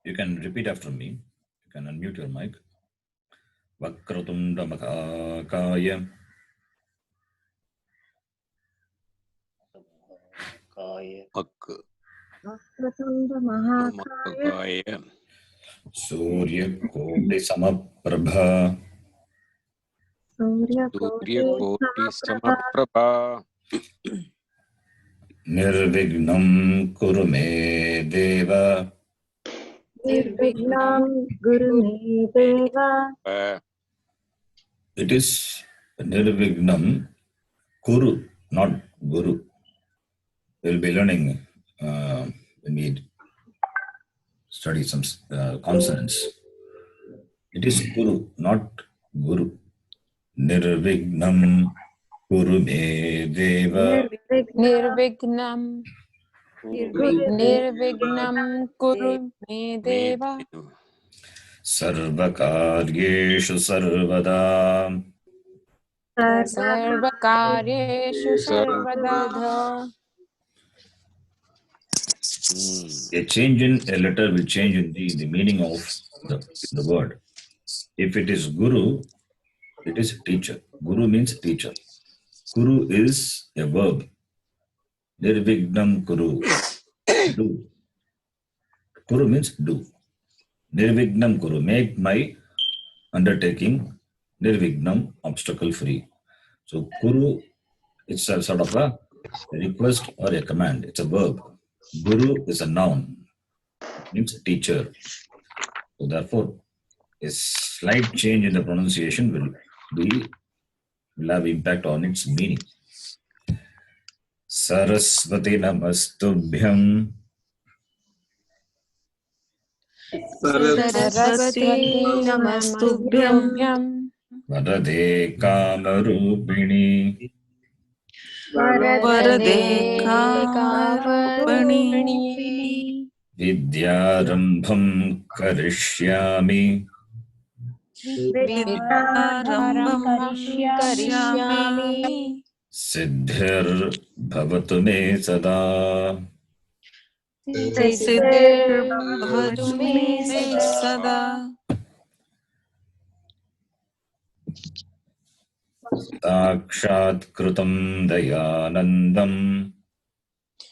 You can repeat after me. You can unmute your mic. Vakratunda Mahakaya. Vakratunda Mahakaya. Surya Koti Samaprabha. Surya Koti Samaprabha. Nirvignam Kuru Me Deva. Nirvignam Guru Me Deva. It is Nirvignam Kuru, not Guru. We'll be learning when we study some consonants. It is Kuru, not Guru. Nirvignam Kuru Me Deva. Nirvignam Kuru Me Deva. Sarvakaryeshu Sarvada. Sarvakaryeshu Sarvada. A change in a letter will change in the meaning of the word. If it is Guru, it is teacher. Guru means teacher. Kuru is a verb. Nirvignam Kuru. Do. Kuru means do. Nirvignam Kuru. Make my undertaking Nirvignam, obstacle free. So Kuru, it's a sort of a request or a command. It's a verb. Guru is a noun. It means teacher. So therefore, a slight change in the pronunciation will have impact on its meaning. Saraswati Namastubhyam. Saraswati Namastubhyam. Varade Kamarupini. Varade Kamarupini. Vidyarambham Karishyami. Vidyarambham Karishyami. Siddhir Bhavatu Me Sada. Siddhir Bhavatu Me Sada. Sakshatkrutam Dayanandam.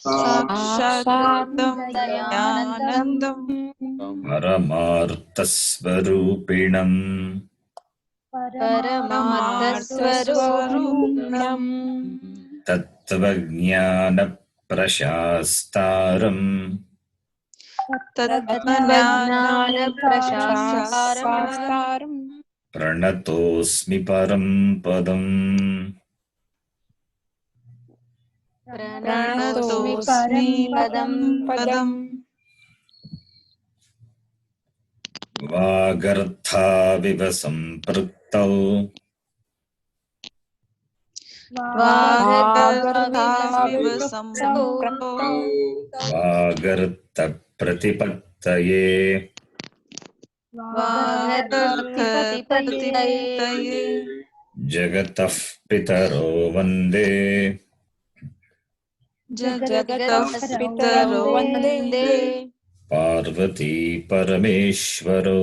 Sakshatkrutam Dayanandam. Paramarthasvarupinam. Paramarthasvarupinam. Tattvajnana Prashastaram. Tattvajnana Prashastaram. Pranatosmi Param Padam. Pranatosmi Padam. Vagartha Vivasam Praktau. Vagartha Vivasam Praktau. Vagartha Pratipattaye. Vagartha Pratipattaye. Jagatah Pitaro Vande. Jagatah Pitaro Vande. Parvati Parameshwaro.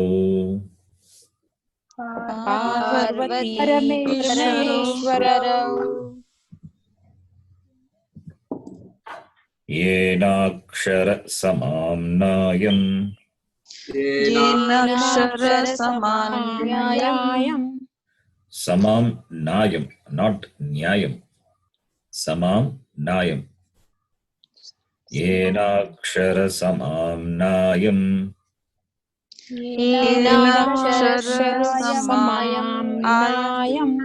Parvati Parameshwaro. Yenakshara Samamnayam. Yenakshara Samamnayam. Samam Nayam, not Nyayam. Samam Nayam. Yenakshara Samamnayam. Yenakshara Samamnayam.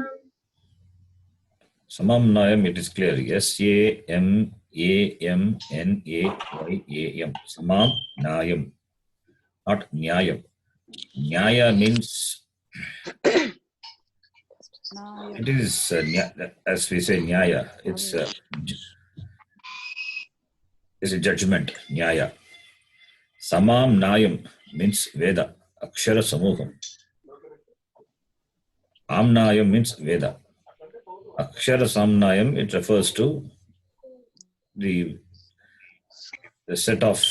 Samamnayam, it is clear. Samamnayam. Samamnayam, not Nyayam. Nyaya means it is as we say Nyaya. It's a judgment. Nyaya. Samamnayam means Veda. Akshara Samuham. Amnayam means Veda. Akshara Samnayam, it refers to the set of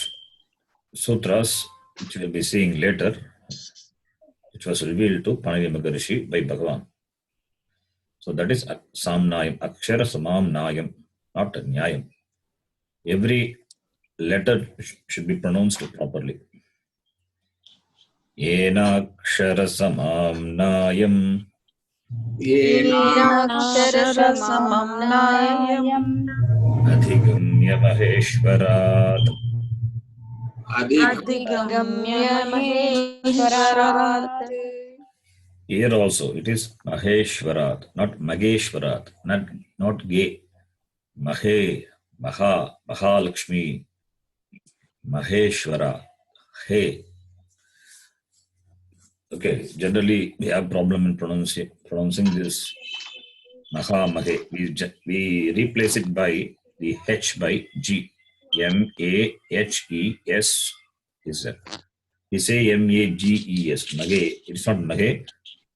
sutras which we'll be seeing later, which was revealed to Panini Maharishi by Bhagavan. So that is Samnayam, Akshara Samam Nayam, not Nyayam. Every letter should be pronounced properly. Yenakshara Samam Nayam येनाक्षरसमम्नायम् Adhigamya Maheshwarat. अधिगम्य महेश्वरात्. Here also it is Maheshwarat, not Mageshwarat, not Ge. Mahe, Maha, Mahalakshmi, Maheshwara, He. Okay, generally we have problem in pronouncing this Maha, Mahe. We replace it by the H by G. M-A-H-E-S is it. We say M-A-G-E-S, Mahe. It's not Mahe,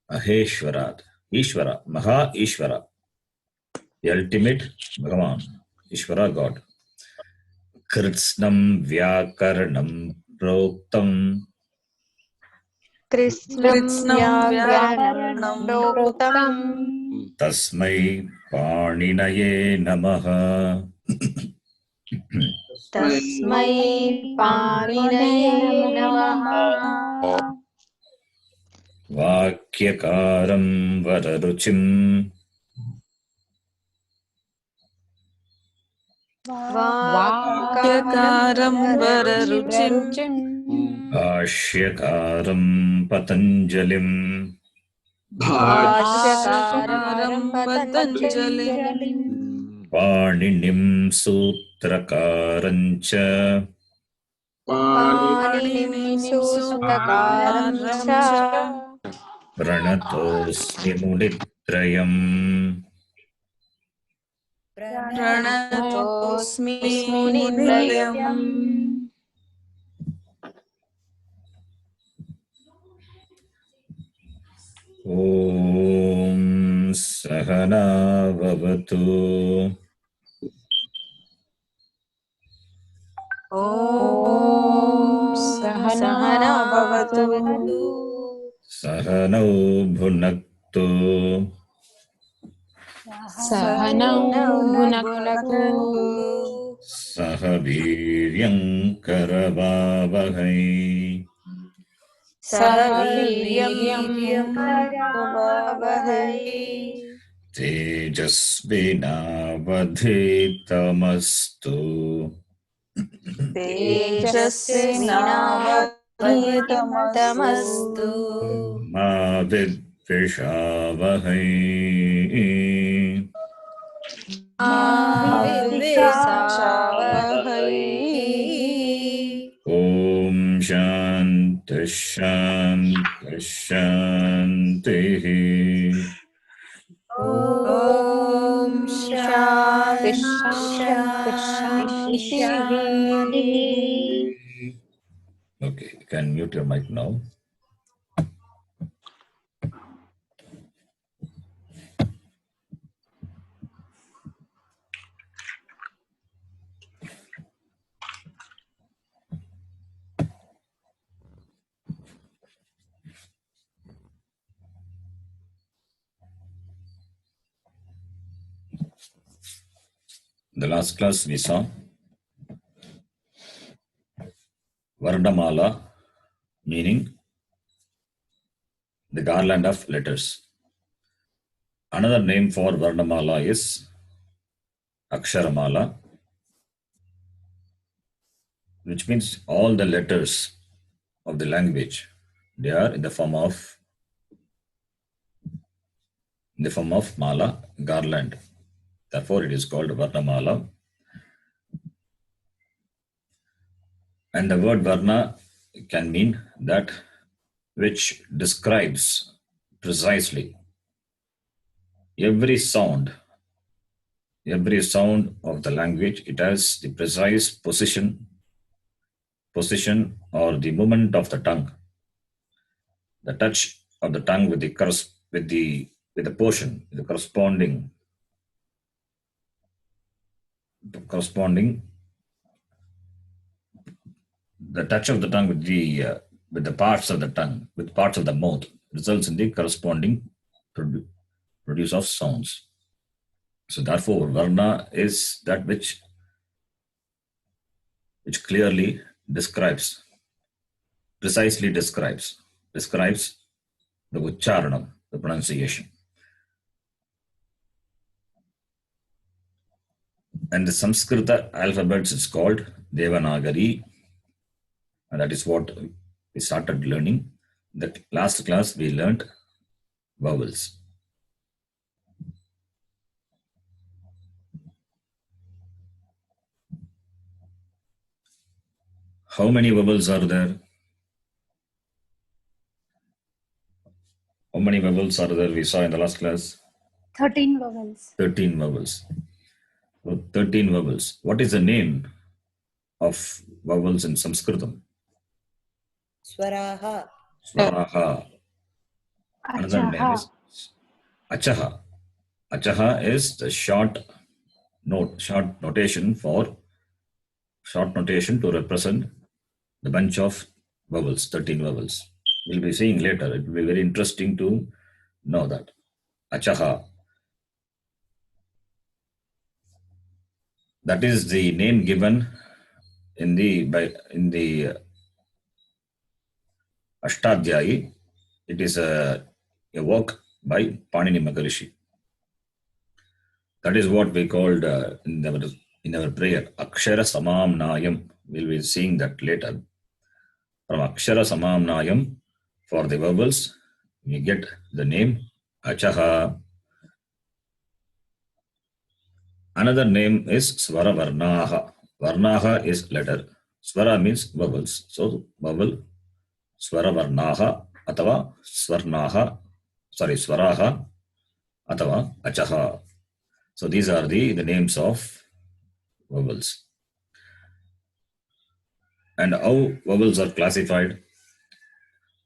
Maheshwarat. Ishvara, Maha Ishvara. The ultimate Bhagavan, Ishvara God. Kritsnam Vyakaranam Proktam कृत्स्नं व्याकरणं प्रोक्तम् Tasmai Paninaye Namaha. तस्मै पाणिनये नमः. Vakyakaram Vararuchim वाक्यकारं वररुचिं Bhashyakaram Patanjalim भाष्यकारं पतञ्जलिं Paninim Sutrakarancha पाणिनिं सूत्रकारं च Pranatosmi Munitrayam. प्रणतोऽस्मि मुनित्रयम्. Om Sahana Vavatu ॐ सहना भवतु Sahanau Bhunaktu सहनौ भुनक्तु Sahaviryam Karavavahai सह वीर्यं करवावहै Tejasvinavadhitamastu तेजस्विनावधीतमस्तु Ma Vidvishavahai मा विद्विषावहै. Om Shanti Shanti Shanti. ॐ शान्ति शान्ति शान्तिः. Okay, you can mute your mic now. The last class we saw Vardamala, meaning the garland of letters. Another name for Vardamala is Aksharamala, which means all the letters of the language. They are in the form of mala, garland. Therefore, it is called Varnamala. And the word Varna can mean that which describes precisely every sound of the language. It has the precise position or the movement of the tongue, the touch of the tongue with the portion, the corresponding the touch of the tongue with the parts of the tongue, with parts of the mouth, results in the corresponding produce of sounds. So therefore, varna is that which clearly describes, precisely describes the ucharanam, the pronunciation. And the Saṃskṛta alphabets is called Devanagari, and that is what we started learning. The last class we learned vowels. How many vowels are there? How many vowels are there we saw in the last class? 13 vowels. 13 vowels. So 13 vowels. What is the name of vowels in Saṃskṛtam? Swaraha. Swaraha. Another name is Achaha. Achaha is the short notation to represent the bunch of vowels, 13 vowels. We'll be seeing later. It will be very interesting to know that. Achaha. That is the name given in the Ashtadhyayi. It is a work by Panini Maharishi. That is what we called in our prayer, Akshara Samam Nayam. We'll be seeing that later. From Akshara Samam Nayam, for the vowels, we get the name Achaha. Another name is Swara Varnaha. Varnaha is letter. Swara means vowels. So vowel Swara Varnaha atava Swaraha atava Achaha. So these are the names of vowels. And how vowels are classified?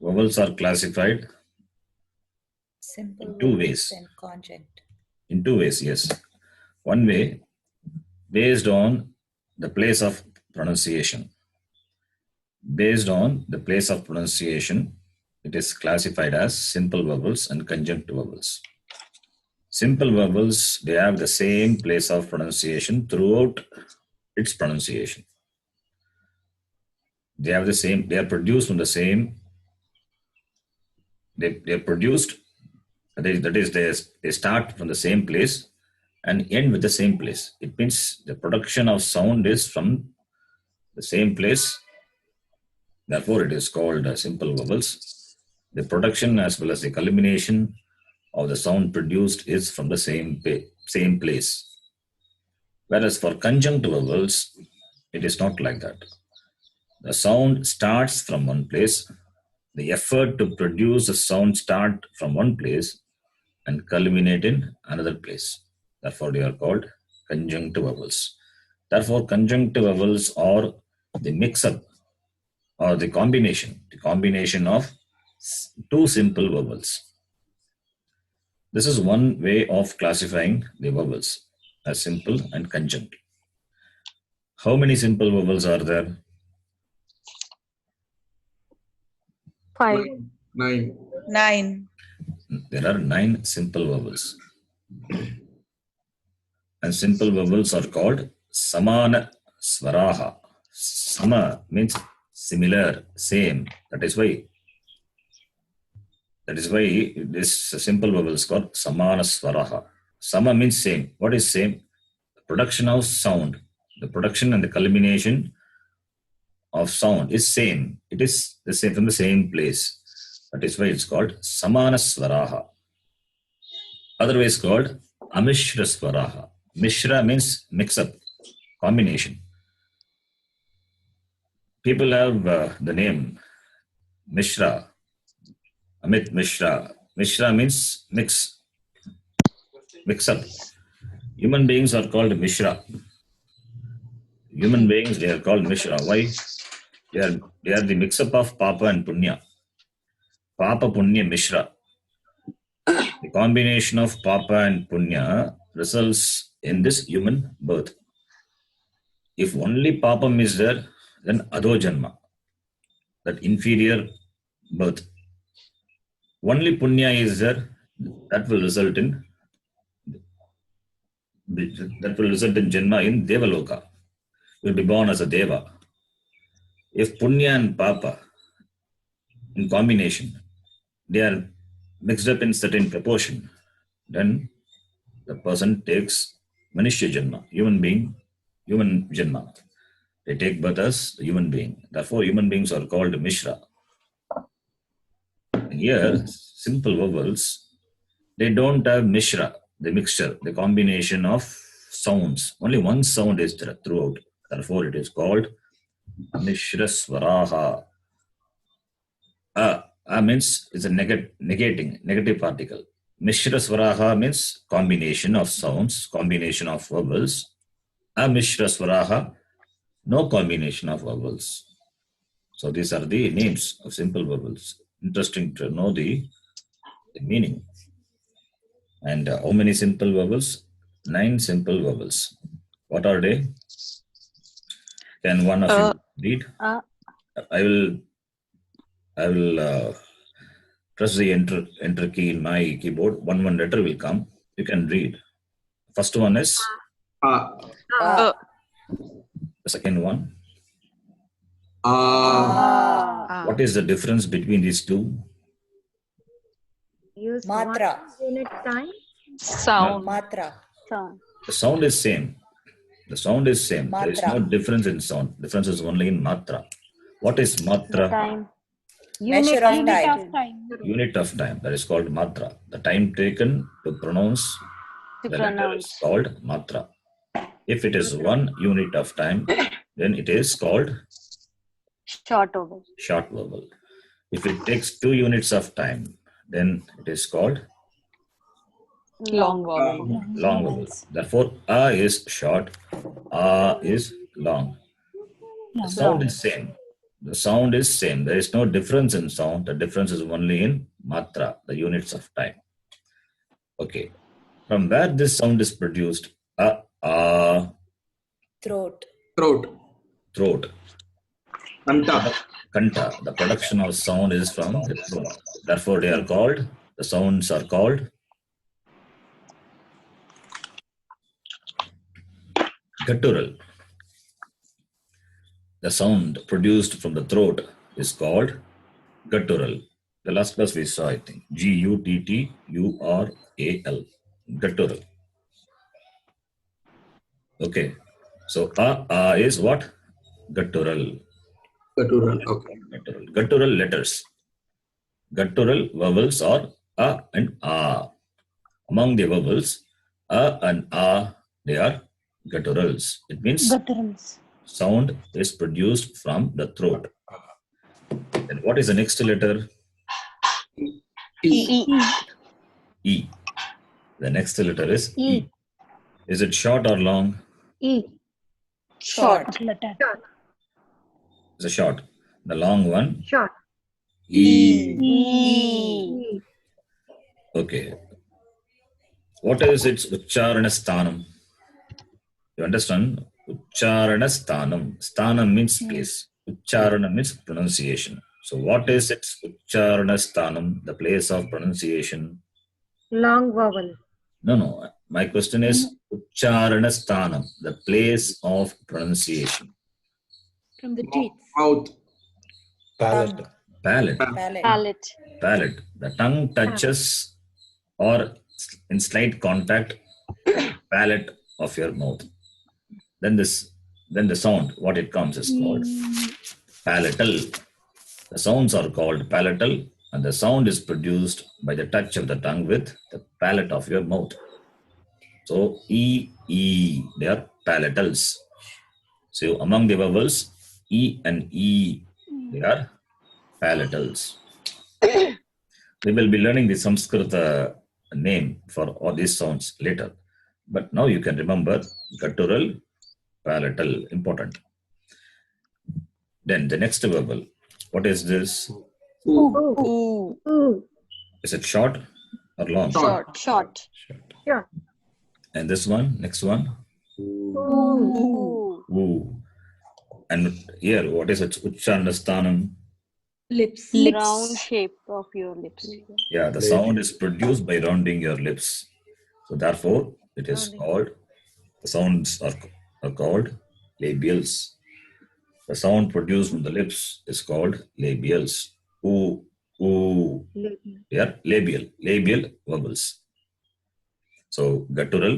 Vowels are classified Simple in two ways. and conjunct. In two ways, yes. One way, based on the place of pronunciation. Based on the place of pronunciation, it is classified as simple vowels and conjunct vowels. Simple vowels, they have the same place of pronunciation throughout its pronunciation. They have the same, they are produced from the same, they are produced, that is they start from the same place and end with the same place. It means the production of sound is from the same place. Therefore, it is called simple vowels. The production as well as the culmination of the sound produced is from the same place. Whereas for conjunct vowels, it is not like that. The sound starts from one place. The effort to produce the sound start from one place and culminate in another place. Therefore, they are called conjunct vowels. Therefore, conjunct vowels are the mix-up or the combination of two simple vowels. This is one way of classifying the vowels as simple and conjunct. How many simple vowels are there? 5. 9. 9. There are 9 simple vowels. And simple vowels are called Samana Swaraha. Sama means similar, same. That is why this simple vowel is called Samana Swaraha. Sama means same. What is same? The production of sound. The production and the culmination of sound is same. It is the same from the same place. That is why it's called Samana Swaraha. Otherwise called Amishra Swaraha. Mishra means mix up, combination. People have the name Mishra, Amit Mishra. Mishra means mix up. Human beings are called Mishra. Human beings, they are called Mishra. Why? They are the mix up of Papa and Punya. Papa, Punya, Mishra. The combination of Papa and Punya results in this human birth. If only Papam is there, then Adho Janma. that inferior birth. Only punya is there, that will result in Janma in Devaloka. You'll be born as a Deva. If punya and papa in combination, they are mixed up in certain proportion, then the person takes Manishya Janma, human being, human Janma. They take birth as a human being. Therefore, human beings are called Mishra. Here, simple vowels, they don't have Mishra, the mixture, the combination of sounds. Only one sound is there throughout. Therefore, it is called Mishra Swaraha. Means it's a negative particle. Mishra Swaraha means combination of sounds, combination of vowels. Mishra Swaraha, no combination of vowels. So these are the names of simple vowels. Interesting to know the meaning. And how many simple vowels? 9 simple vowels. What are they? Can one of you read? I will press the enter key in my keyboard. One letter will come. You can read. First one is the second one. What is the difference between these two? Use Matra. 1 unit time. Sound. Matra. Sound. The sound is same. The sound is same. There is no Matra. difference in sound. Difference is only in matra. What is matra? Time. Measure of Unit time. of time. Unit of time. That is called matra. The time taken to pronounce To the letter is pronounce. called matra. If it is 1 unit of time, then it is called Short vowel. short vowel. If it takes 2 units of time, then it is called Long vowel. long vowel. Therefore, a is short, a is long. The sound is same. The sound is same. There is no difference in sound. The difference is only in matra, the units of time. Okay. From where this sound is produced? Throat. Throat. Kanta. The production of sound is from the throat. Therefore, the sounds are called guttural. The sound produced from the throat is called guttural. The last class we saw, I think, Guttural. Guttural. Okay. So, is what? Guttural. Okay. Guttural letters. Guttural vowels are a and a. Among the vowels, a and a, they are gutturals. It means Gutturals. sound is produced from the throat. Then what is the next letter? E. E. The next letter is E. E. Is it short or long? E. Short. Letter. It's a short. The long one? Short. E. E. Okay. What is its Uchcharana Sthanam? You understand? Uchcharana Sthanam. Sthanam means place. Uchcharana means pronunciation. So what is its Uchcharana Sthanam, the place of pronunciation? Long vowel. No. My question is Uchcharana Sthanam, the place of pronunciation. From the teeth. Mouth. Tongue. Palate. Palate. Palate. The tongue touches or in slight contact palate of your mouth. Then the sound, what it comes is called palatal. The sounds are called palatal, and the sound is produced by the touch of the tongue with the palate of your mouth. So E, they are palatals. So among the vowels, E and E, they are palatals. We will be learning the Saṃskṛta name for all these sounds later. But now you can remember guttural, palatal, important. Then the next vowel. What is this? Ooh. Ooh. Is it short or long? Short. Short. Short. And this one, next one? Ooh. Ooh. And here, what is its Uchcharana Sthanam? Lips. Round shape of your lips. Yeah, the sound is produced by rounding your lips. So therefore, it is called, the sounds are called labials. The sound produced from the lips is called labials. Ooh, ooh. Yeah, labial vowels. So guttural,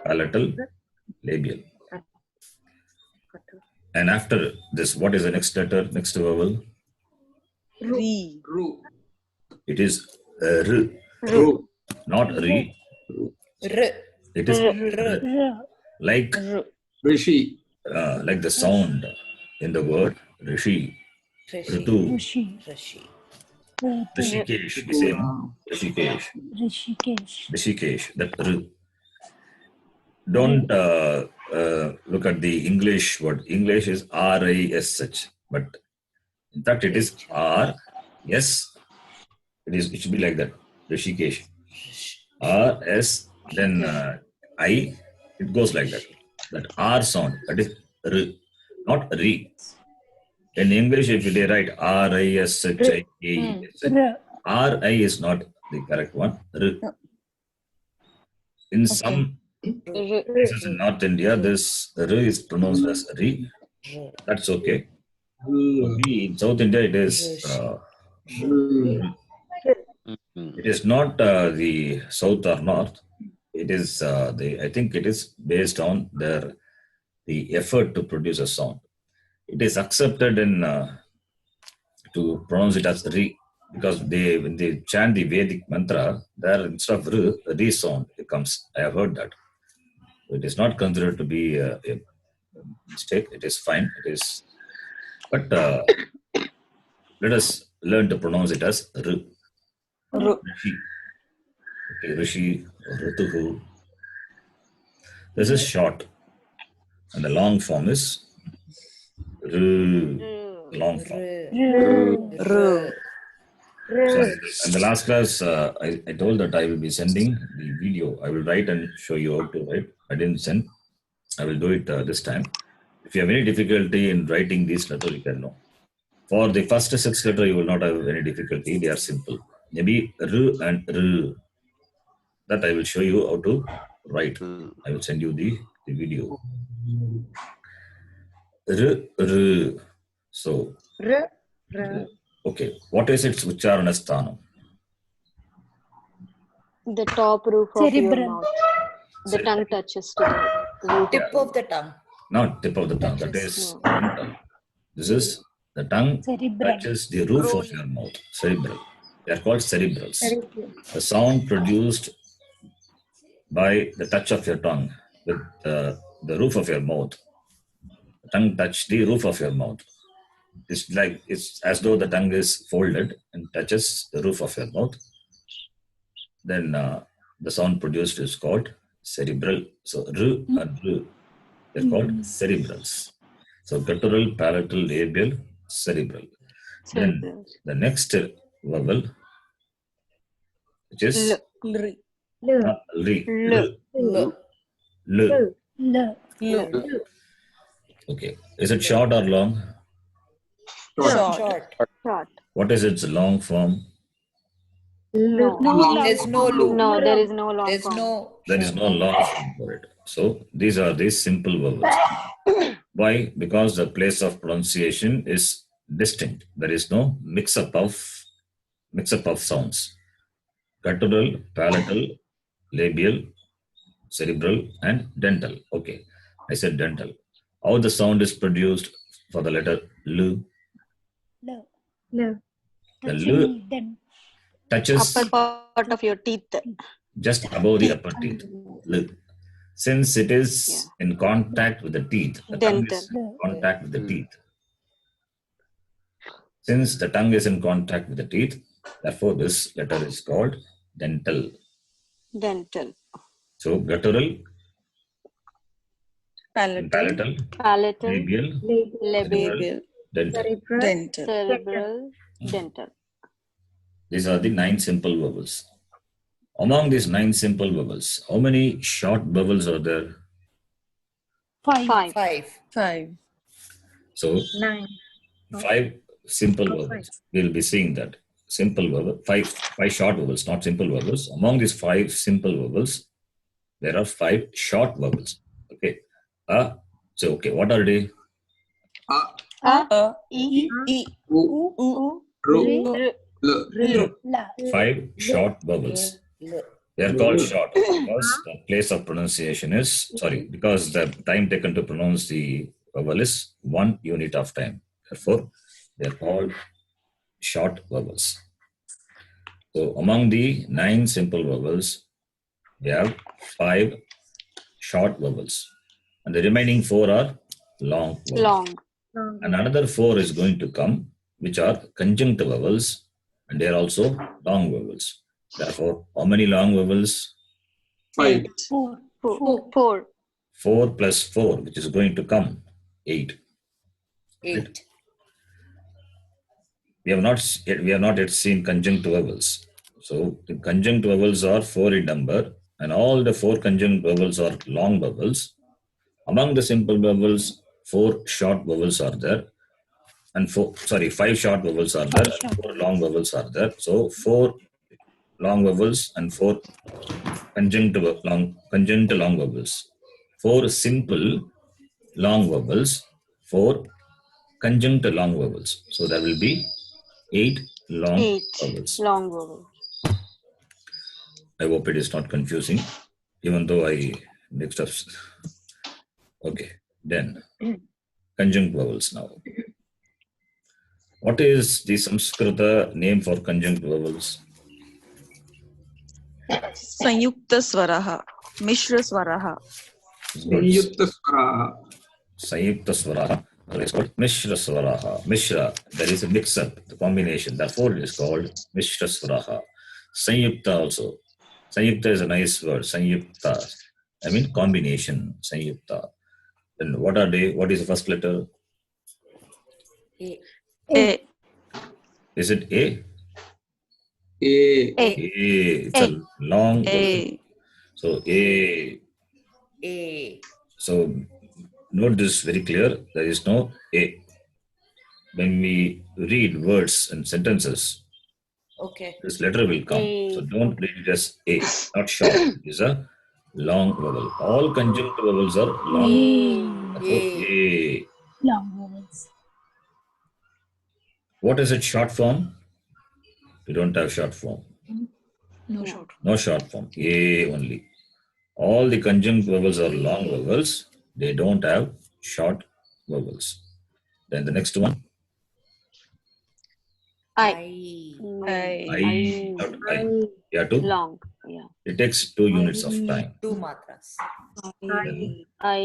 palatal, labial. And after this, what is the next letter, next vowel? Re. Ru. It is r, Ru. not re. R. It is R. like Rishi. like the sound in the word rishi, ritu, rishikesh. We say no? Rishikesh, rishikesh. That r. Don't look at the English word. English is R-I-S-H, but in fact it is R-S. It should be like that. Rishikesh. R-S, then I. It goes like that. That R sound, that is R, not re. In English, if they write R-I-S-H-I-A-E, R-I is not the correct one. R. In some places in North India, this R is pronounced as Re. That's okay. We in South India, it is it is not the South or North. It is I think it is based on the effort to produce a sound. It is accepted in to pronounce it as Re, because when they chant the Vedic mantra, there instead of Re sound it comes. I have heard that. It is not considered to be a mistake. It is fine. It is, but let us learn to pronounce it as Rishi. Okay, Rishi or Rituhu. This is short, and the long form is long form. So, in the last class, I told that I will be sending the video. I will write and show you how to write. I didn't send. I will do it this time. If you have any difficulty in writing these letters, you can know. For the first 6 letters, you will not have any difficulty. They are simple. Maybe R and R. That I will show you how to write. I will send you the video. R, R. So, okay. What is its Ucharana Sthanam? The top roof of your mouth. The tongue touches to the roof. Tip of the tongue. Not tip of the tongue. That is dental. This is the tongue touches the roof of your mouth. Cerebral. They are called cerebrals. The sound produced by the touch of your tongue with the roof of your mouth. The tongue touch the roof of your mouth. It's as though the tongue is folded and touches the roof of your mouth. Then the sound produced is called cerebral. So R and R, they're called cerebrals. So guttural, palatal, labial, cerebral. Then the next vowel, which is L. Okay. Is it short or long? Short. What is its long form? No. There's no loop. No, there is no long There's form. no. There is no long form for it. So these are the simple vowels. Why? Because the place of pronunciation is distinct. There is no mix-up of sounds. Guttural, palatal, labial, cerebral, and dental. Okay, I said dental. How the sound is produced for the letter L? The L touches Upper part of your teeth. just above the upper teeth. L. Since it is in contact with the teeth, the tongue is in contact with the teeth. Since the tongue is in contact with the teeth, therefore this letter is called dental. Dental. So guttural, palatal, labial, Labial. dental. Cerebral. Dental. These are the 9 simple vowels. Among these 9 simple vowels, how many short vowels are there? 5. Five. So 5 simple vowels. We'll be seeing that. Simple vowel, five short vowels, not simple vowels. Among these 5 simple vowels, there are 5 short vowels. Okay. So, okay, what are they? A, E, E, U, U, Ru, R, L. 5 short vowels. L. They are called short because the place of pronunciation is, because the time taken to pronounce the vowel is 1 unit of time. Therefore, they are called short vowels. So, among the 9 simple vowels, we have 5 short vowels, and the remaining 4 are long vowels. long. And another 4 is going to come, which are conjunct vowels, and they are also long vowels. Therefore, how many long vowels? 5. 4. 4 plus 4, which is going to come 8. 8. We have not yet seen conjunct vowels. So the conjunct vowels are 4 in number, and all the 4 conjunct vowels are long vowels. Among the simple vowels, 4 short vowels are there, and 5 short vowels are there, and 4 long vowels are there. So 4 long vowels and 4 conjunct long vowels. 4 simple long vowels, 4 conjunct long vowels. So there will be 8 long 8 vowels. long vowel. I hope it is not confusing, even though I mixed up. Okay, then conjunct vowels now. What is the Saṃskṛta name for conjunct vowels? संयुक्त स्वरः मिश्र स्वरः संयुक्त स्वराः. Sayukta Swaraha. It's called Mishra Swaraha. Mishra, there is a mix up, the combination. Therefore, it is called Mishra Swaraha. Sanyukta also. Sanyukta is a nice word. Sanyukta. I mean combination. Sanyukta. Then what are they? What is the first letter? A. A Is it A? A. A. It's a long vowel. A So A. A. So note this very clear. There is no A. When we read words and sentences, Okay. this letter will come. A. So don't read it as A, not short. It is a long vowel. All conjunct vowels are long. Therefore, A. Long vowels. What is its short form? We don't have short form. No short No short form. A only. All the conjunct vowels are long vowels. They don't have short vowels. Then the next one, I. I not I. You have to. Long. Yeah. It takes 2 units of time. 2 matras. I.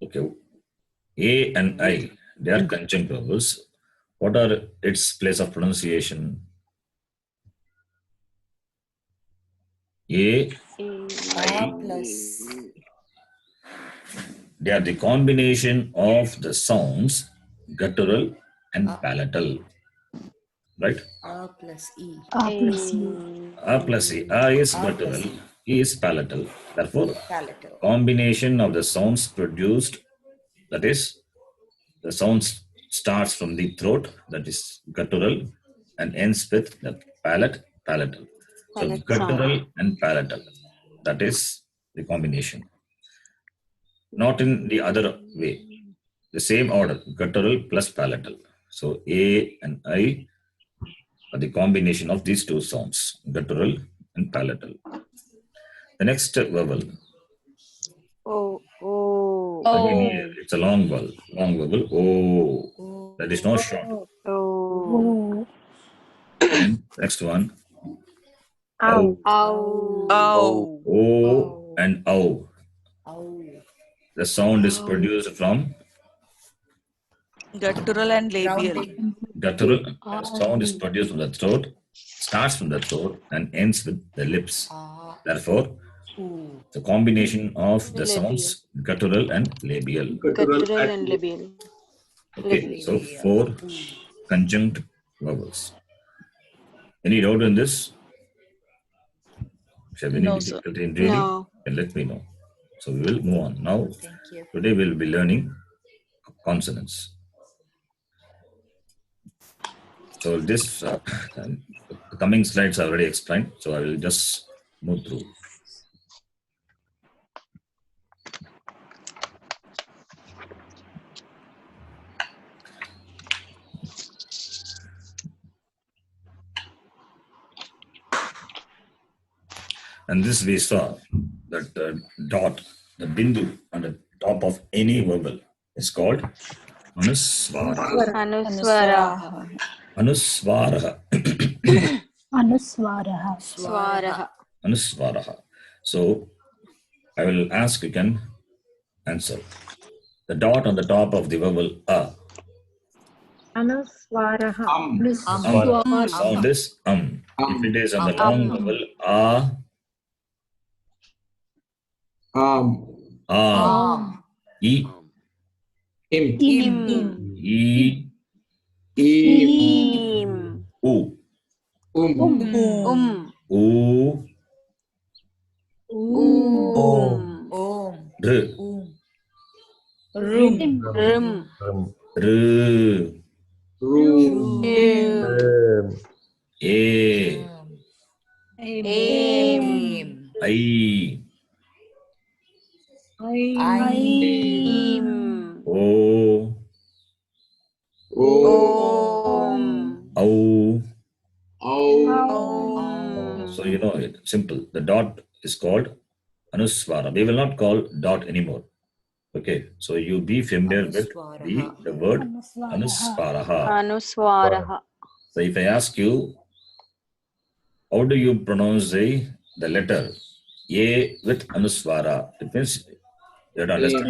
Okay. A and I, they are conjunct vowels. What are its place of pronunciation? A, A plus they are the combination of the sounds guttural and palatal. Right? A plus E. A plus E. A plus E. A is guttural, E is palatal. Therefore, Palatal. combination of the sounds produced, that is, the sounds starts from the throat, that is guttural, and ends with the palate, palatal. So Palate guttural and palatal, that is the combination. Not in the other way. The same order, guttural plus palatal. So A and I are the combination of these 2 sounds, guttural and palatal. The next vowel, Oh. Oh. again here, it's a long vowel. O. That is no short. Oh. O. And next one, Ow. Ow. O O and ow. Ow. The sound is produced from guttural and labial Rounding. guttural. The sound is produced from the throat, starts from the throat, and ends with the lips. A. Therefore, U. the combination of the Labial. sounds guttural and labial. Guttural Guttural and and labial. Okay, so 4 conjunct vowels. Any doubt in this? If you have any No, sir. difficulty in reading, No. then let me know. So we will move on. Now, Thank you. today we will be learning consonants. So this the coming slides are already explained. So I will just move through. And this we saw that dot, the bindu on the top of any vowel is called anuswara. Anuswara. Anuswara. Anuswaraha. Swaraha. Anuswara. So I will ask, you can answer. The dot on the top of the vowel a. Anuswaraha. The sound is If it is on the long vowel a, e, Im. e, Im. u, Um. u, r, Rim. r, Ru. a, Aim. I, Im. o, Om. au. Om. So you know it. Simple. The dot is called anuswara. We will not call dot anymore. Okay. So you be familiar with the word anuswaraha. Anuswaraha. So if I ask you, how do you pronounce the letter A with anuswara? It means you have to understand.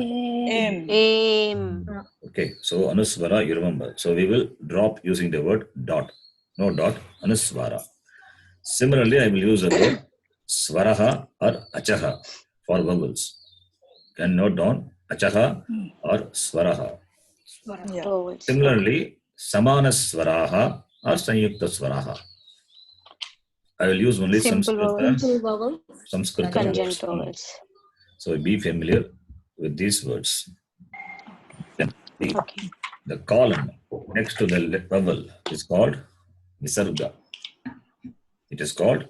Aim. Okay. So anuswara, you remember. So we will drop using the word dot. No dot, anuswara. Similarly, I will use the word swaraha or achaha for vowels. Can note down achaha or swaraha. Vowels. Similarly, samana swaraha or sanyukta swaraha. I will use only Simple vowels. Saṃskṛtam Conjunct vowels. vowels. So be familiar with these words. Then Okay. the column next to the vowel is called visarga. It is called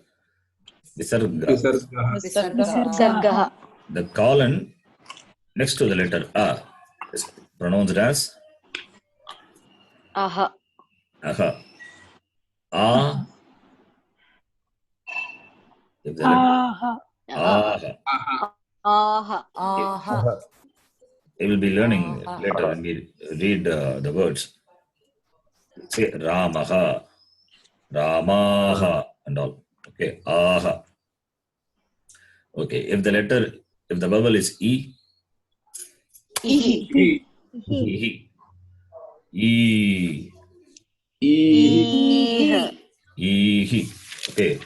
visarga. Visargaha. The colon next to the letter A is pronounced as Aha. aha. A. If the letter aha. Aha. We will be learning later when we read the words. Say Ramaha, Ramaha, and all. Okay, aha. Okay, if the vowel is E, Ihi. E, E, Iha. E, okay,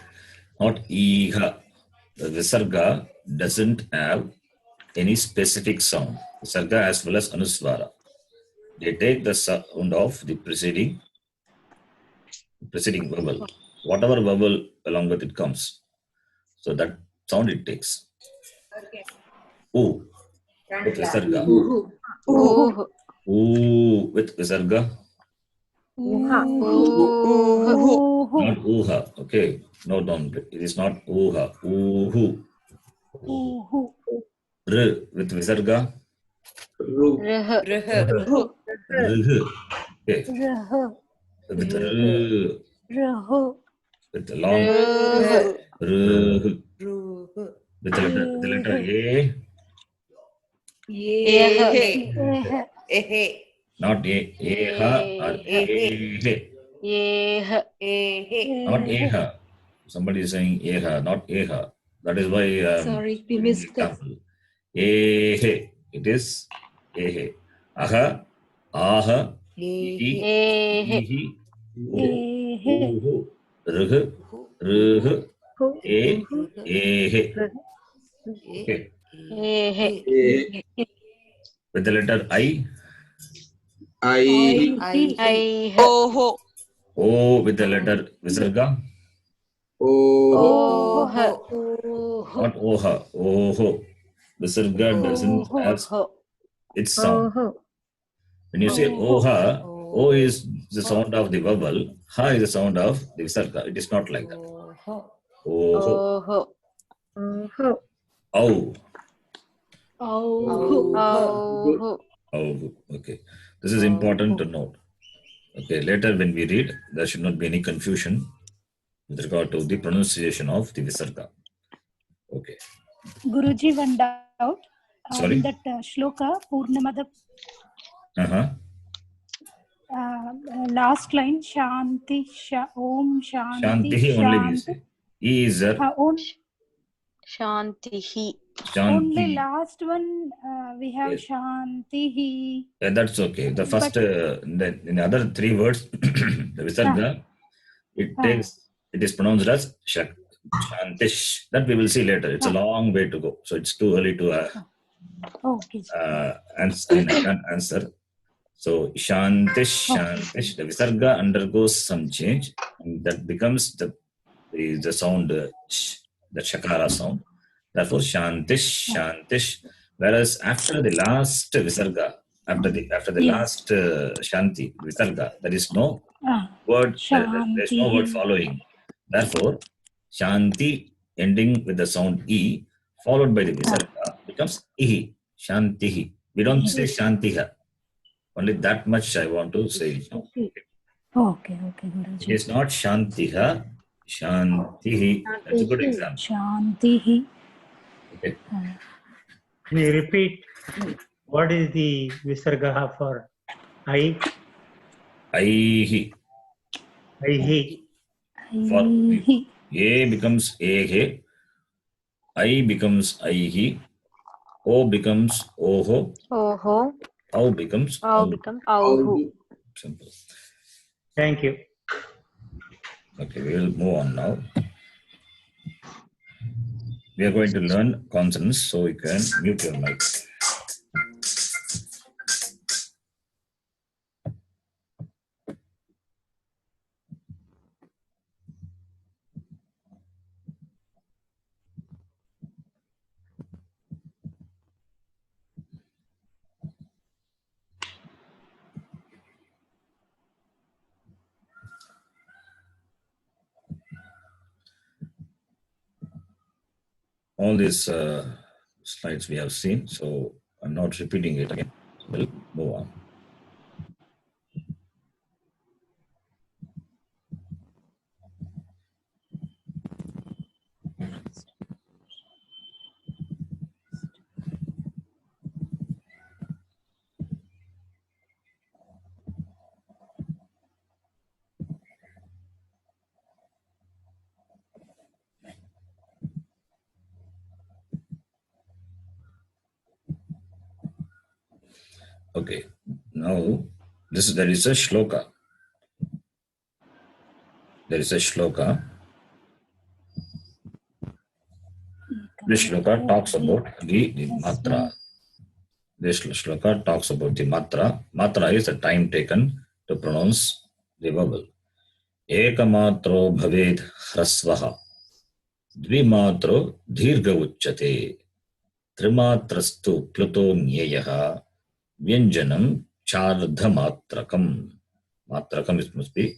not Iha. The Visarga doesn't have any specific sound. Visarga as well as Anuswara. They take the sound of the preceding vowel. Whatever vowel along with it comes. So that sound it takes. U with Visarga. Uhu. U with Visarga. Uha. Uhu. Not Uha. Okay. No, don't. It is not Uha. Uhu. R with Visarga. Rh. Rh. Okay. With R. With the long Rh. R. With the letter A. Yeh. Not Eha or Ehe. Yeh. Not Eha. Somebody is saying Eha, not Eha. That is why. Sorry, we missed that. Example. Ehe. It is Ehe. Aha. Aha. Ihi. Ihi. Uhu. Rh. Rh. E. Ehe. Okay. Yeh. With the letter I. Aih. Oho. O with the letter Visarga. Oh. Not Oha. Oho. Visarga doesn't have its sound. When you say Oha, O is the sound of the vowel. Ha is the sound of the visarga. It is not like that. Oho. Oho. Oho. Au. Oho. Au. Okay. This is important to note. Okay. Later when we read, there should not be any confusion with regard to the pronunciation of the visarga. Okay. Guruji, one doubt. Sorry? In that shloka, Purnamada, Uh-huh. last line, Shanti, Om Shanti, Shantihi only we Shanti. say. E is there. Shantihi. Only Shanti. last one we have Yes. Shantihi. Yeah, that's okay. The first, But- in the other three words, the visarga, it is pronounced as Shantish. That we will see later. It's a long way to go. So it's too early to Okay. answer. So Shantish, Shantish. The visarga undergoes some change, and that becomes the sound, sh, the shakara sound. Therefore, Shantish, Shantish. Whereas after the last visarga, after the last Shanti visarga, there is no word. There is no word following. Therefore, Shanti ending with the sound E followed by the visarga becomes Ihi. Shantihi. We don't say Shantiha. Only that much I want to say now. Okay, Guruji. It is not Shantiha, Shantihi. That's a good example. Shantihi. Okay. Can you repeat what is the visarga for I? Aihi. Aihi. For Aihi. A becomes Ehe, I becomes Aihi, O becomes Oho, Oho. Au becomes Au Au. become Auhu. Simple. Thank you. Okay, we will move on now. We are going to learn consonants, so you can mute your mic. All these slides we have seen, so I'm not repeating it again. We'll move on. Okay, now there is a shloka. There is a shloka. This shloka talks about the matra. This shloka talks about the matra. Matra is the time taken to pronounce the vowel. Ekamatro bhaved hrasvaha. Dvimatro dhirga uchyate. Trimatrastu pluto nyeyaha. Vyanjanam chardha matrakam. Matrakam must be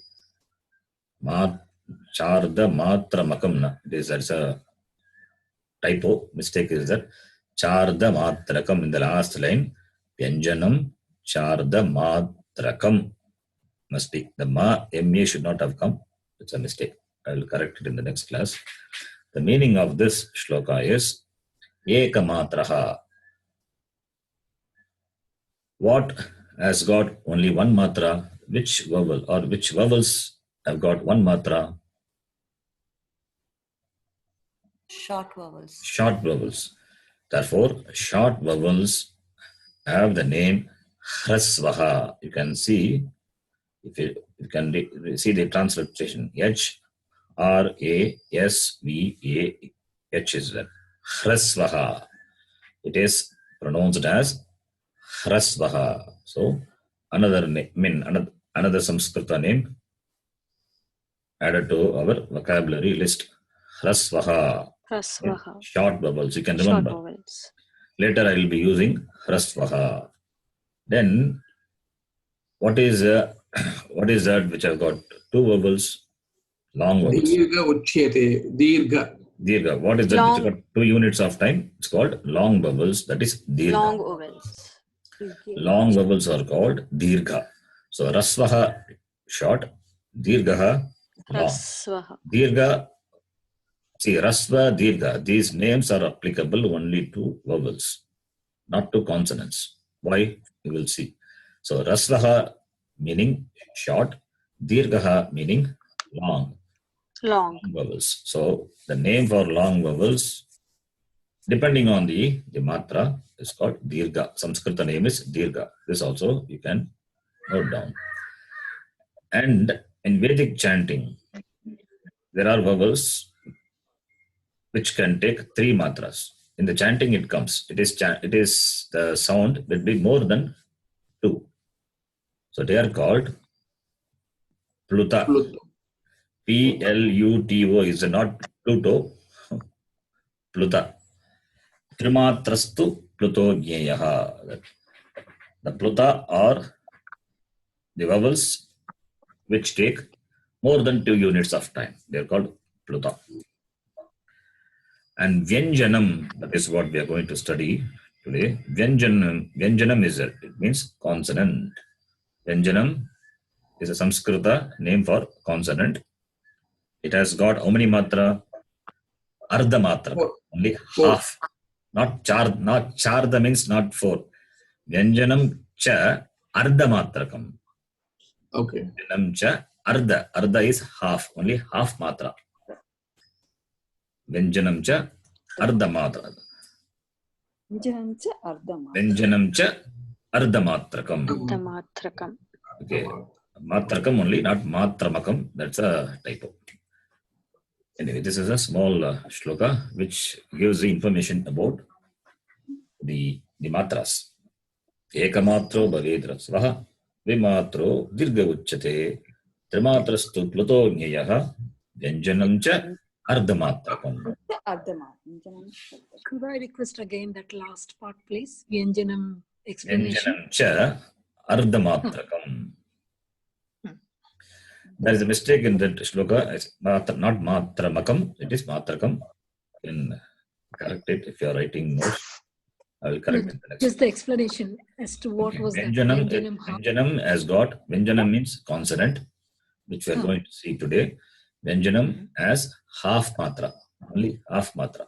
Chardha matramakam. There's a typo. Mistake is that Chardha matrakam in the last line. Vyanjanam Chardha matrakam must be. The ma, ma should not have come. It's a mistake. I will correct it in the next class. The meaning of this shloka is Ekamatraha. What has got only one matra? Which vowel or which vowels have got one matra? Short vowels. Short vowels. Therefore, short vowels have the name Hrasvaha. You can see, if you can see the transliteration, H-R-A-S-V-A-H is there. Hrasvaha. It is pronounced as Hrasvaha. So, another Saṃskṛta name added to our vocabulary list. Hrasvaha. Hrasvaha. Short vowels. You can Short remember. vowels. Later I will be using Hrasvaha. Then, what is What is that which have got two vowels? Long vowels. Dirgha uchyate. Dirgha. Dirgha. What is that which Long. have got 2 units of time? It's called long vowels. That is dirgha. Long vowels. Long vowels are called dirgha. So rasvaha short, dirghaha long. Rasvaha. Dirgha, see rasva, dirgha. These names are applicable only to vowels, not to consonants. Why? You will see. So rasvaha meaning short, dirghaha meaning long. Long. Vowels. So the name for long vowels, depending on the matra, is called dirgha. Saṃskṛta name is dirgha. This also you can note down. And in Vedic chanting, there are vowels which can take 3 matras. In the chanting, it comes. It is the sound will be more than 2. So they are called pluta. Pluto. Pluto is not Pluto. Pluta. Trimatrastu Pluto Gyeyaha. The pluta are the vowels which take more than 2 units of time. They are called pluta. And Vyanjanam, that is what we are going to study today. Vyanjanam is it means consonant. Vyanjanam is a Saṃskṛta name for consonant. It has got how many matra? Ardha matra. 4. Only 4. half. Not charda means not 4. Vyanjanam cha ardha matrakam. Okay. Vyanjanam cha ardha. Ardha is half. Only half matra. Vyanjanam cha ardha matra. Vyanjanam cha ardha matrakam. Ardhamatrakam. Okay. Matrakam only, not matramakam. That's a typo. Anyway, this is a small shloka which gives the information about the matras. Ekamatro bhavedra svaha vimatro dirgha uchyate trimatrastu pluto gneyaha vyanjanam cha ardhamatrakam. Could I request again that last part, please? Vyanjanam explanation. Vyanjanam cha ardhamatrakam. There is a mistake in that shloka. It's not matramakam, it is matrakam. You can correct it if you are writing notes. I will correct it the next. Just the explanation as to what was that. Vyanjanam has got, Vyanjanam means consonant, which we are going to see today. Vyanjanam has half matra, only half matra.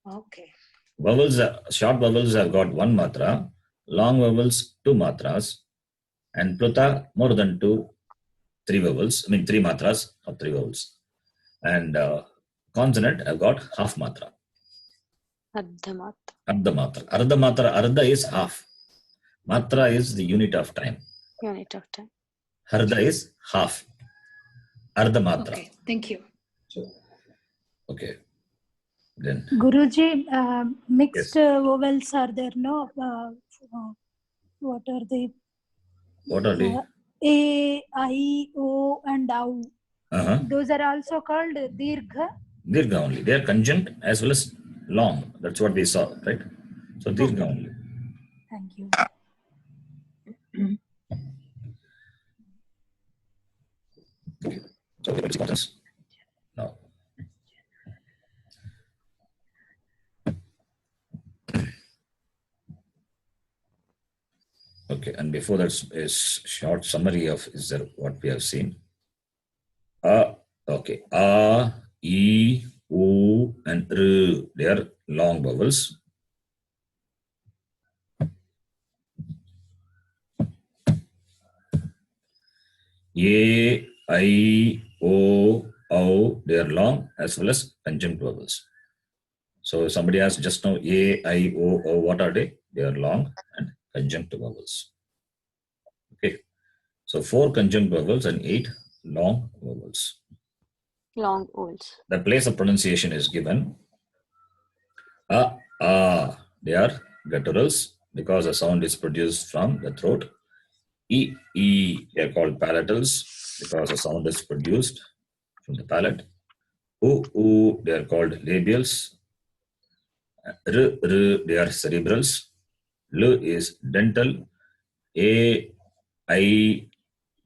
Okay. Vowels, short vowels have got 1 matra, long vowels 2 matras, and pluta more than 3 vowels, 3 matras or 3 vowels. And consonant have got half matra. Ardhamatra. Ardha matra, ardha is half. Matra is the unit of time. Unit of time. Ardha is half. Ardha matra. Okay. Thank you. Okay. Then. Guruji, mixed Yes. vowels are there, no? What are they? What are they? A, I, O, and Au. Uh-huh. Those are also called dirgha. Dirgha only. They are conjunct as well as long. That's what we saw, right? So dirgha only. Thank you. So let's see this now. Okay, and before that is short summary of is there what we have seen. Okay. A, E, U, and R. They are long vowels. A, I, O, O, they are long as well as conjunct vowels. So somebody asked just now A, I, O, what are they? They are long and conjunct vowels. Okay. So 4 conjunct vowels and 8 long vowels. Long vowels. The place of pronunciation is given. They are gutturals because the sound is produced from the throat. E, they are called palatals because the sound is produced from the palate. U, they are called labials. R, they are cerebrals. L is dental. A, I,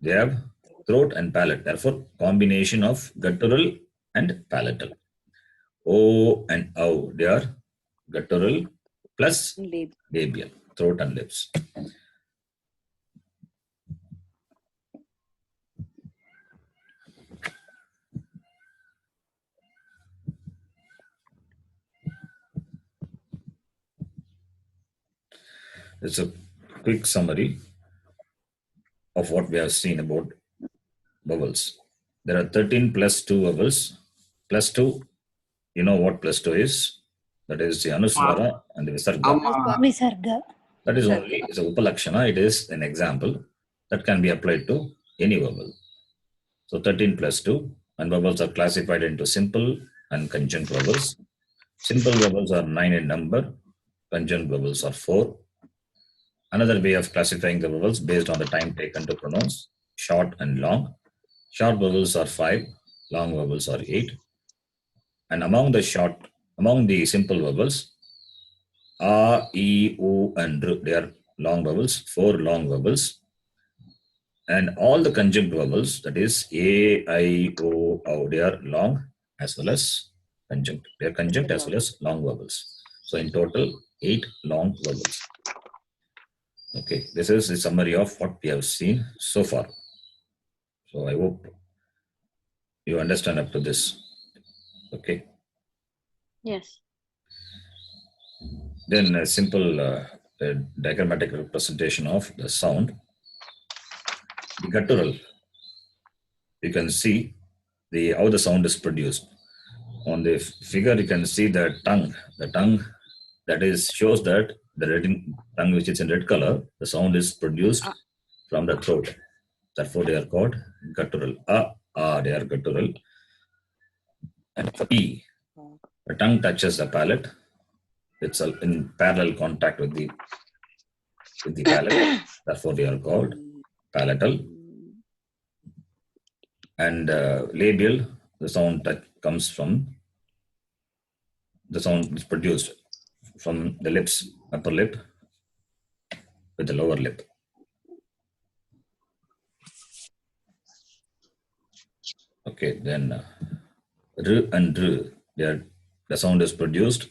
They have throat and palate. Therefore, combination of guttural and palatal. O and O, they are guttural plus labial, throat and lips. It's a quick summary of what we have seen about vowels. There are 13 plus 2 vowels. Plus 2, you know what plus 2 is? That is the Anuswara and the Visarga. Visarga. That is only, it's a Upalakshana. It is an example that can be applied to any vowel. So 13 plus 2, and vowels are classified into simple and conjunct vowels. Simple vowels are 9 in number, conjunct vowels are 4. Another way of classifying the vowels based on the time taken to pronounce, short and long. Short vowels are 5, long vowels are 8. And among the simple vowels, A, E, U, and R, they are long vowels, 4 long vowels. And all the conjunct vowels, that is A, I, O, O, they are long as well as conjunct. They are conjunct as well as long vowels. So in total, 8 long vowels. Okay, this is the summary of what we have seen so far. So I hope you understand up to this. Okay. Yes. Then a simple diagrammatic representation of the sound. The guttural, you can see how the sound is produced. On the figure, you can see the tongue. The tongue that is shows that the red tongue, which is in red color, the sound is produced from the throat. Therefore, they are called guttural. They are guttural. And for E, the tongue touches the palate. It's in parallel contact with the palate. Therefore, they are called palatal. And labial, the sound that comes from, the sound is produced from the lips, upper lip with the lower lip. Okay, then R and R, the sound is produced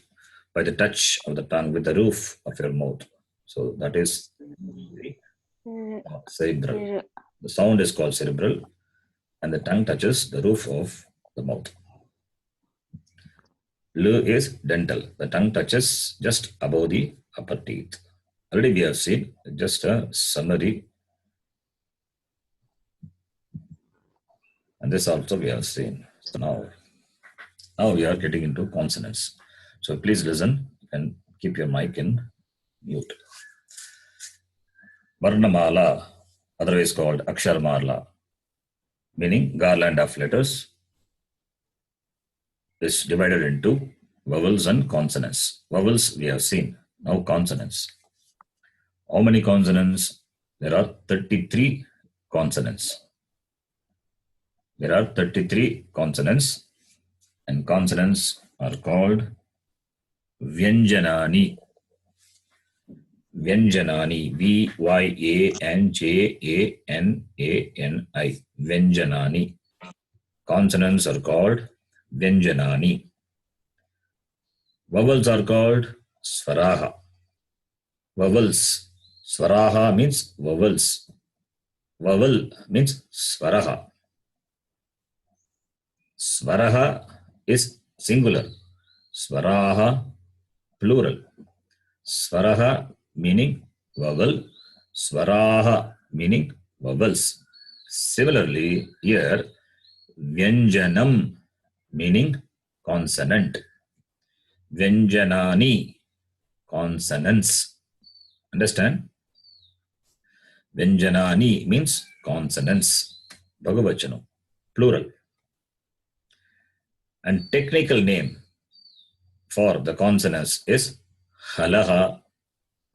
by the touch of the tongue with the roof of your mouth. So that is cerebral. The sound is called cerebral, and the tongue touches the roof of the mouth. L is dental. The tongue touches just above the upper teeth. Already we have seen just a summary. And this also we have seen. So now we are getting into consonants. So please listen and keep your mic in mute. Varnamala, otherwise called Aksharmala, meaning garland of letters, is divided into vowels and consonants. Vowels we have seen. Now consonants. How many consonants? There are 33 consonants. There are 33 consonants, and consonants are called Vyanjanani. Vyanjanani, Vyanjanani, Vyanjanani. Consonants are called Vyanjanani. Vowels are called Svaraha. Vowels. Svaraha means vowels. Vowel means Svaraha. Svaraha is singular. Svaraha, plural. Svaraha meaning vowel. Svaraha meaning vowels. Similarly, here, Vyanjanam meaning consonant. Vyanjanani, consonants. Understand? Vyanjanani means consonants. Bhagavachanam, plural. And technical name for the consonants is halaha.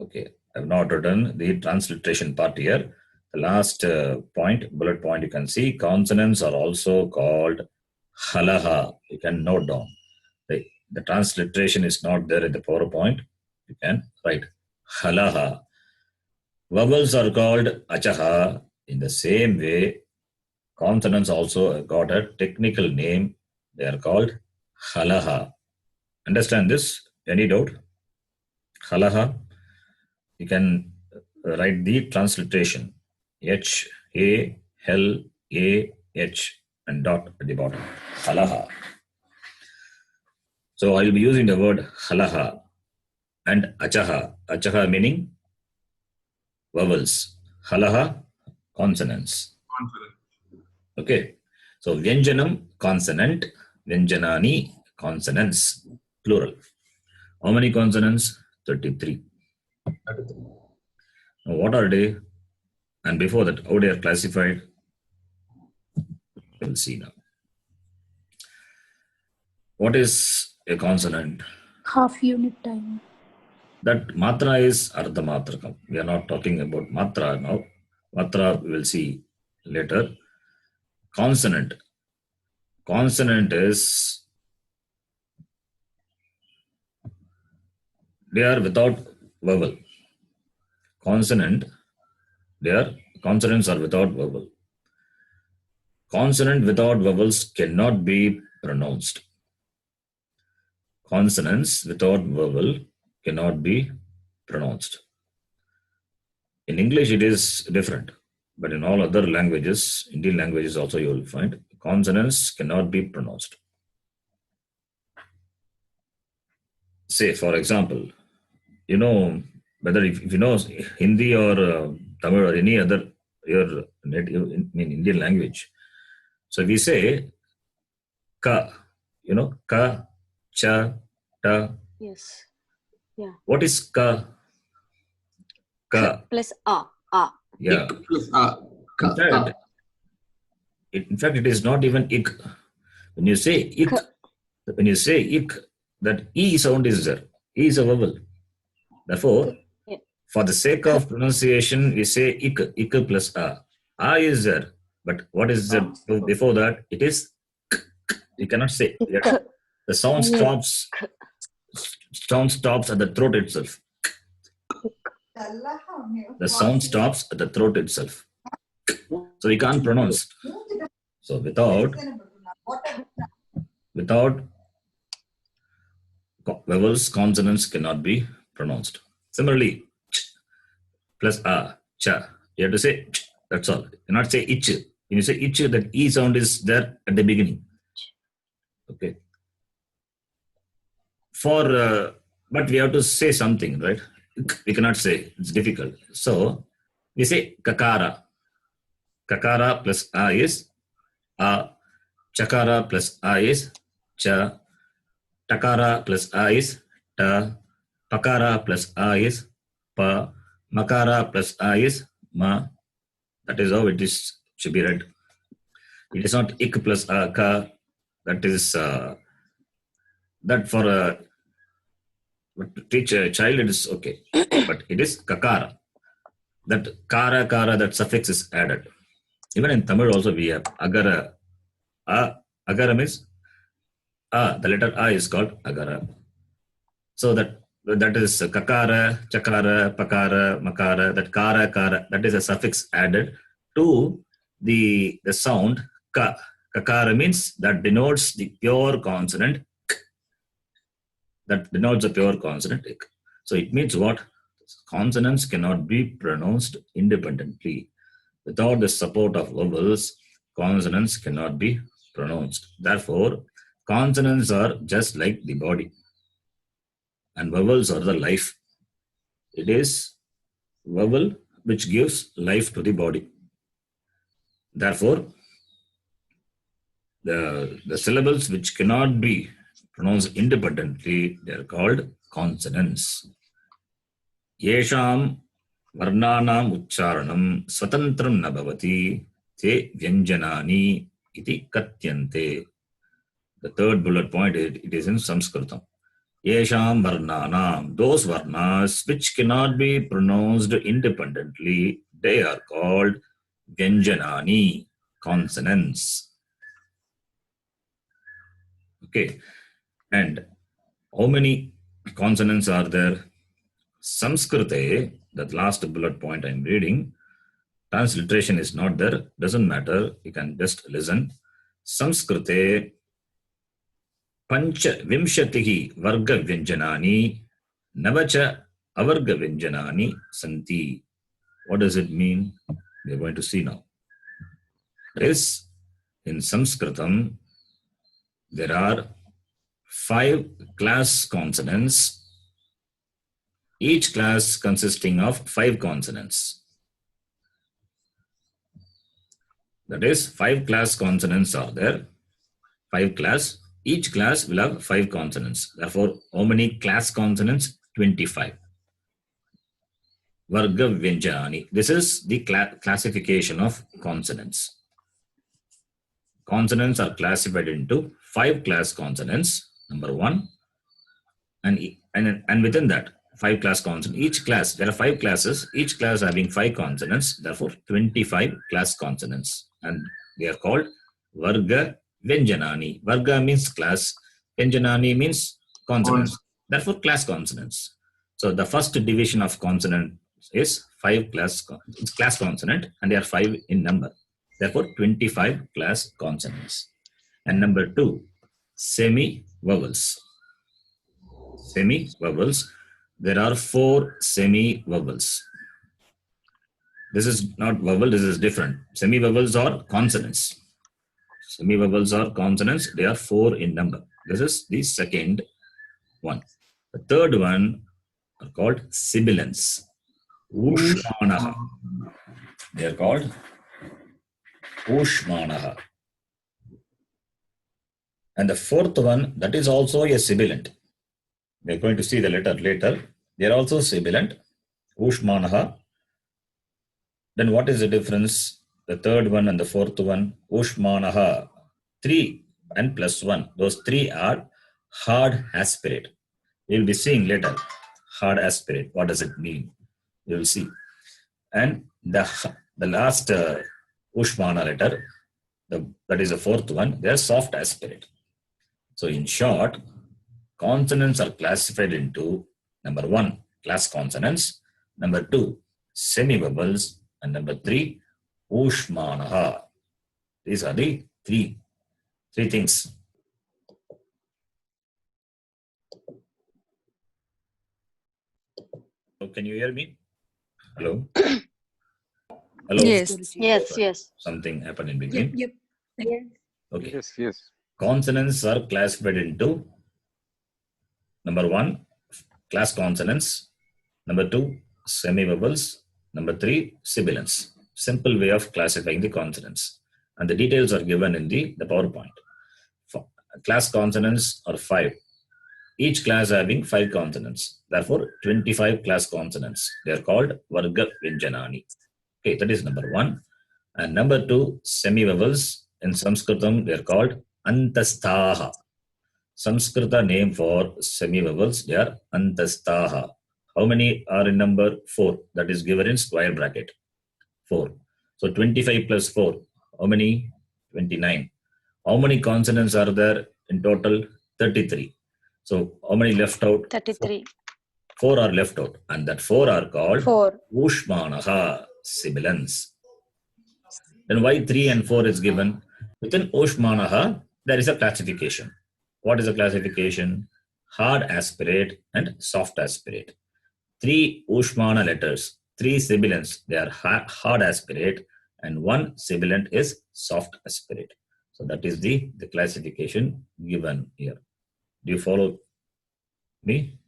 Okay, I have not written the transliteration part here. The last bullet point, you can see consonants are also called halaha. You can note down. The transliteration is not there in the PowerPoint. You can write halaha. Vowels are called achaha, In the same way, consonants also got a technical name. They are called halaha. Understand this? Any doubt? Halaha. You can write the transliteration. H, A, L, A, H and dot at the bottom. Halaha. So I will be using the word halaha and achaha. Achaha meaning vowels. Halaha, consonants. Okay. So vyanjanam, consonant. Vyanjanani, consonants. Plural. How many consonants? 33. Now what are they? And before that, how they are classified? We'll see now. What is a consonant? Half unit time. That matra is ardhamatrakam. We are not talking about matra now. Matra we will see later. Consonant. Consonant is, they are without vowel. Consonants are without vowel. Consonant without vowels cannot be pronounced. Consonants without vowel cannot be pronounced. In English, it is different, but in all other languages, Indian languages also, you will find consonants cannot be pronounced. Say, for example, you know, whether if you know Hindi or Tamil or any other your native Indian language, so we say ka, you know, ka, cha, ta. Yes. Yeah. What is ka? Ka. Plus a. A. Yeah. Ik plus a. Ka. In fact, it is not even ik. When you say ik, that e sound is there. E is a vowel. Therefore, Yeah. for the sake of pronunciation, we say ik plus a. A is there, but what is there before that? It is k. You cannot say. The sound stops. Sound stops at the throat itself. The sound stops at the throat itself. So we can't pronounce. So without vowels, consonants cannot be pronounced. Similarly, ch plus a, cha. You have to say ch. That's all. You cannot say ich. When you say ich, that e sound is there at the beginning. Okay. But we have to say something, right? We cannot say. It's difficult. So we say kakara. Kakara plus a is a. Chakara plus a is cha. Takara plus a is ta. Pakara plus a is pa. Makara plus a is ma. That is how it is should be read. It is not ik plus a ka. That is that for a to teach a child it is okay, but it is kakara. That kara, that suffix is added. Even in Tamil also we have agara. Agara means the letter a is called agara. So that is kakara, chakara, pakara, makara. That kara, that is a suffix added to the sound ka. Kakara means that denotes the pure consonant. That denotes a pure consonant. So it means what? Consonants cannot be pronounced independently. Without the support of vowels, consonants cannot be pronounced. Therefore, consonants are just like the body, and vowels are the life. It is vowel which gives life to the body. Therefore, the syllables which cannot be pronounced independently, they are called consonants. Yesham varnanam uccharanam swatantram na bhavati te vyanjanani iti katyante. The third bullet point, it is in Saṃskṛtam. Yesham varnanam, those varnas which cannot be pronounced independently, they are called vyanjanani, consonants. Okay. And how many consonants are there? Saṃskṛte, that last bullet point I'm reading, transliteration is not there. Doesn't matter. You can just listen. Saṃskṛte pancha vimshatihi varga vyanjanani navacha avarga vyanjanani santi. What does it mean? We are going to see now. Is in Saṃskṛtam there are 5 class consonants, each class consisting of 5 consonants. That is, 5 class consonants are there. 5 class. Each class will have 5 consonants. Therefore, how many class consonants? 25. Varga Vyanjanani. This is the classification of consonants. Consonants are classified into 5 class consonants. Number 1. And within that, 5 class consonants. Each class, there are 5 classes. Each class having 5 consonants. Therefore, 25 class consonants. And they are called Varga Vyanjanani. Varga means class. Vyanjanani means consonants. Therefore, class consonants. So the first division of consonant is 5 class. It's class consonant, and they are 5 in number. Therefore, 25 class consonants. And number 2, semi-vowels. Semi-vowels. There are 4 semi-vowels. This is not vowel, this is different. Semi-vowels are consonants. Semi-vowels are consonants. They are 4 in number. This is the second one. The third one are called sibilants. Ushmanaha. They are called Ushmanaha. And the fourth one, that is also a sibilant. We are going to see the letter later. They are also sibilant. Ushmanaha. Then what is the difference? The third one and the fourth one, Ushmanaha. 3 and plus 1. Those 3 are hard aspirate. We will be seeing later. Hard aspirate. What does it mean? You will see. And the last Ushmana letter, that is the fourth one, they are soft aspirate. So in short, consonants are classified into number 1, class consonants, number 2, semi-vowels, and number 3, Ushmanaha. These are the three things. So can you hear me? Hello? Hello? Yes. Yes. Something happened in between. Yep. Okay. Yes. Consonants are classified into number 1, class consonants, number 2, semi-vowels, number 3, sibilants. Simple way of classifying the consonants. And the details are given in the PowerPoint. Class consonants are 5. Each class having 5 consonants. Therefore, 25 class consonants. They are called Varga Vyanjanani. Okay, that is number 1. And number 2, semi-vowels. In Saṃskṛtam, they are called Antasthaha. Saṃskrita name for semi-vowels, they are Antasthaha. How many are in number? 4. That is given in square bracket. 4. So 25 plus 4. How many? 29. How many consonants are there in total? 33. So how many left out? 33. 4 are left out. And that 4 are called 4. Ushmanaha, sibilants. Then why 3 and 4 is given? Within Ushmanaha, there is a classification. What is the classification? Hard aspirate and soft aspirate. 3 Ushmana letters, 3 sibilants, they are hard aspirate, and 1 sibilant is soft aspirate. So that is the classification given here. Do you follow me?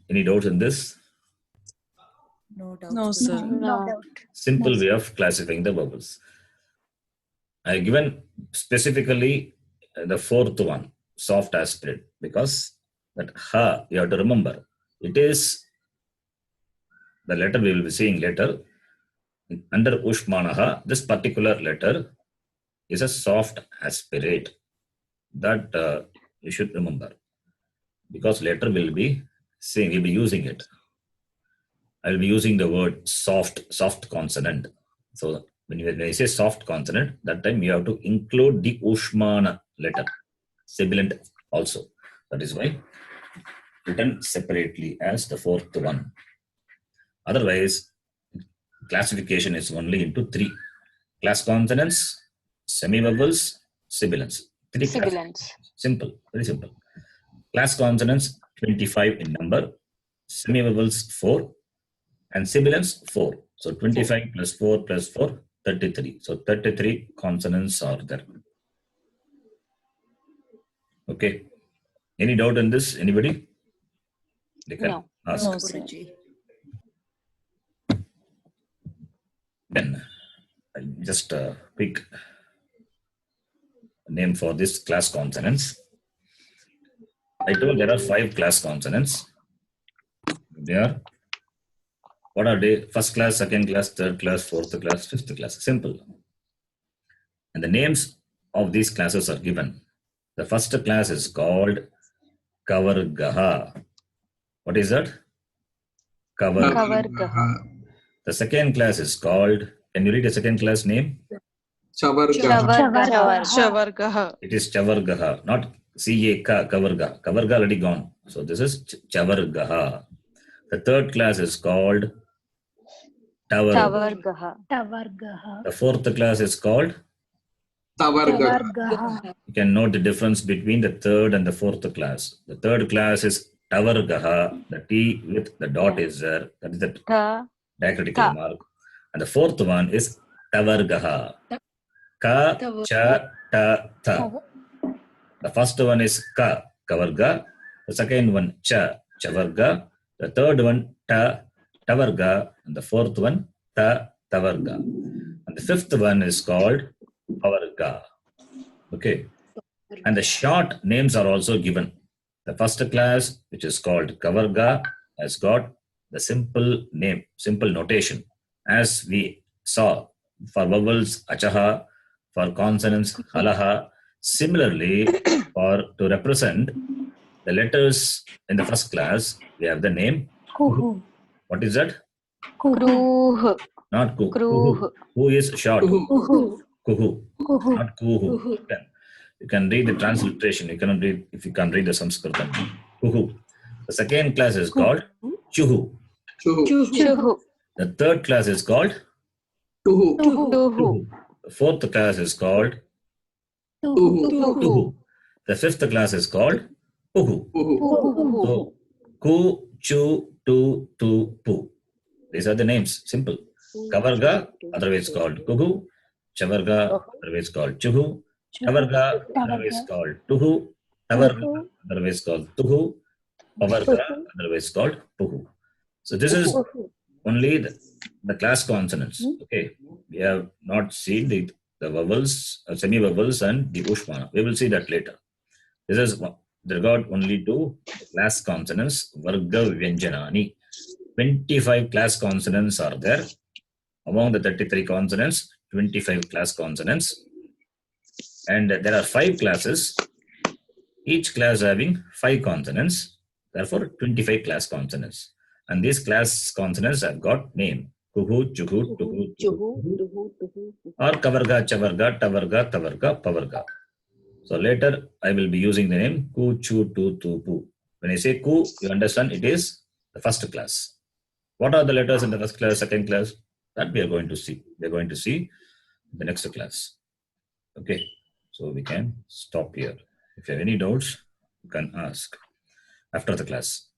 Any doubts in this? No, sir. No doubt. Simple way of classifying the vowels. I have given specifically the fourth one, soft aspirate, because that ha, you have to remember, it is the letter we will be seeing later. Under Ushmanaha, this particular letter is a soft aspirate. That you should remember, because later we'll be saying, we'll be using it. I'll be using the word soft consonant. So when you say soft consonant, that time you have to include the Ushmana letter, sibilant also. That is why written separately as the fourth one. Otherwise, classification is only into three: class consonants, semi-vowels, sibilants. Three Sibilants. Simple, very simple. Class consonants 25 in number, semi-vowels 4, and sibilants 4. So 25 plus 4 plus 4, 33. So 33 consonants are there. Okay. Any doubt in this? Anybody? They can No. ask. No, sir. Then I just pick a name for this class consonants. I told there are 5 class consonants. They are, what are they? First class, second class, third class, fourth class, fifth class. Simple. And the names of these classes are given. The first class is called Kavargaha. What is that? Kavargaha. The second class is called, can you read the second class name? Chavargaha. Shavargaha. It is Chavargaha, not C-A-K, Kavarga. Kavarga already gone. So this is Chavargaha. The third class is called Tavargaha. Tavargaha. Tavargaha. The fourth class is called, Tavargaha. you can note the difference between the third and the fourth class. The third class is Tavargaha. The T with the dot is there. That is the Ta. diacritical Ta. mark. And the fourth one is Tavargaha. Ka, cha, ta, tha. The first one is Ka, Kavarga. The second one, Cha, Chavarga. The third one, Ta, Tavarga. And the fourth one, Ta, Tavarga. And the fifth one is called Pavarga. Okay. And the short names are also given. The first class, which is called Kavarga, has got the simple name, simple notation. As we saw for vowels, Achaha, for consonants, Halaha. Similarly, to represent the letters in the first class, we have the name. Kuhu. What is that? Kuhu. Kruh. Not Ku. Kruh. Who is short? Kuhu. Kuhu. Kuhu. Not Kuhu. You can read the transliteration. You cannot read if you can read the Saṃskṛtam. Kuhu. The second class is called Chuhu. Chuhu. The third class is called Tuhu. Tuhu. The fourth class is called Tuhu. Tuhu. The fifth class is called Uhu. So, Ku, Chu, Tu, Tu, Pu. These are the names. Simple. Kavarga, otherwise called Kuhu. Chavarga, otherwise called Chuhu. Tavarga, otherwise called Tuhu. Tavarga, otherwise called Tuhu. Pavarga, otherwise called Puhu. So this is only the class consonants. Okay. We have not seen the vowels, semi-vowels and the Ushmana. We will see that later. This is regard only to class consonants, Varga Vyanjanani. 25 class consonants are there. Among the 33 consonants, 25 class consonants. And there are 5 classes, each class having 5 consonants. Therefore, 25 class consonants. And these class consonants have got name. Kuhu, Chuhu, Tuhu, Tuhu, or Kavarga, Chavarga, Tavarga, Tavarga, Pavarga. So later I will be using the name Ku, Chu, Tu, Tu, Pu. When I say Ku, you understand it is the first class. What are the letters in the first class, second class? That we are going to see. We are going to see the next class. Okay. So we can stop here. If you have any doubts, you can ask after the class.